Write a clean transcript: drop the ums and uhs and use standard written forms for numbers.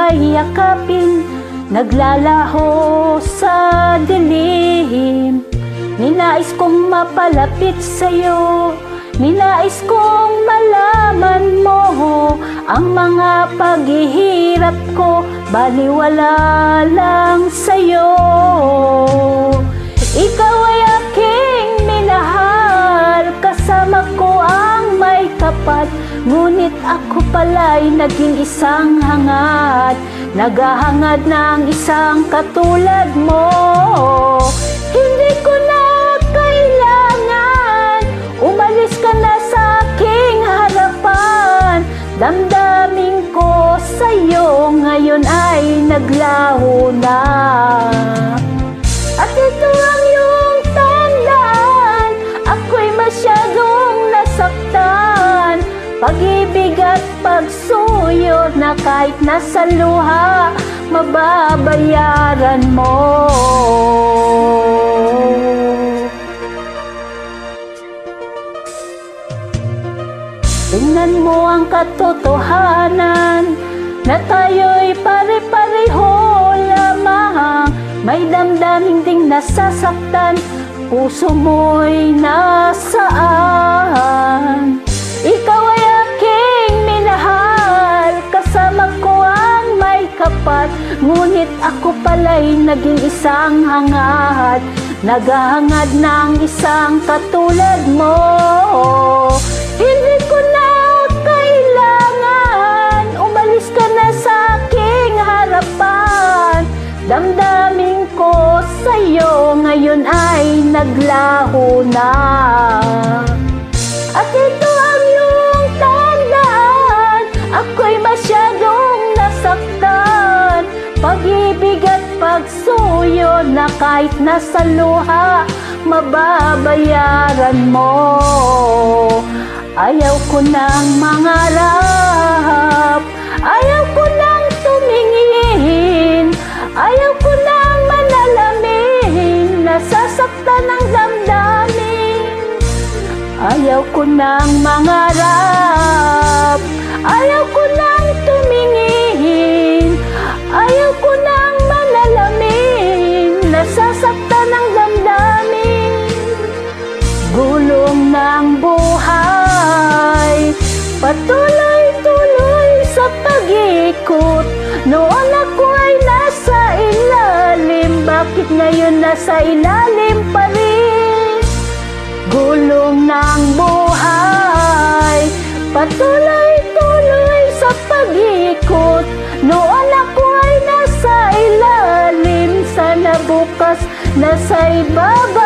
ako'y yakapin, naglalaho sa dilim. Ninais kong mapalapit sa'yo, ninais kong malaman mo ang mga paghihirap ko, baliwala lang sa'yo. Ikaw ay aking minahal, kasama ko ang may kapal, ngunit ako pala'y naging isang hangad, naghahangad ng isang katulad mo. Hindi ko na kailangan, umalis ka na sa aking harapan. Damdamin ko sa'yo ngayon ay naglaho na. At ito ang iyong tandaan, ako'y masyadong nasaktan. Pag-ibig at pagsuyo na kahit nasa luha, mababayaran mo. Tingnan mo ang katotohanan na tayo'y pare-pareho lamang. May damdamin ding nasasaktan, puso mo'y nasaan. Ikaw ay aking minahal, kasama ko ang may kapal, ngunit ako pala'y naging isang hangad, naghahangad ng isang katulad mo. Hindi ko na kailangan, umalis ka na sa aking harapan. Damdamin ko sa'yo ngayon ay naglaho na. At ito ang iyong tandaan, ako'y masyadong nasaktan. Pag-ibig at pagsuyo na kahit nasa luha, mababayaran mo. Ayaw ko nang mangarap, ayaw ko nang tumingin, ayaw ko nang manalamin, nasasaktan ang damdamin. Ayaw ko nang mangarap, ayaw ko nang tumingin, ayaw ko nang manalamin, nasasaktan ang damdamin. Gulong ng buhay, patuloy-tuloy sa pag-ikot. Noon ako ay nasa ilalim, bakit ngayon nasa ilalim pa rin? Gulong ng buhay, patuloy-tuloy sa pag-ikot. Noon ako ay nasa ilalim, sana bukas nasa ibaba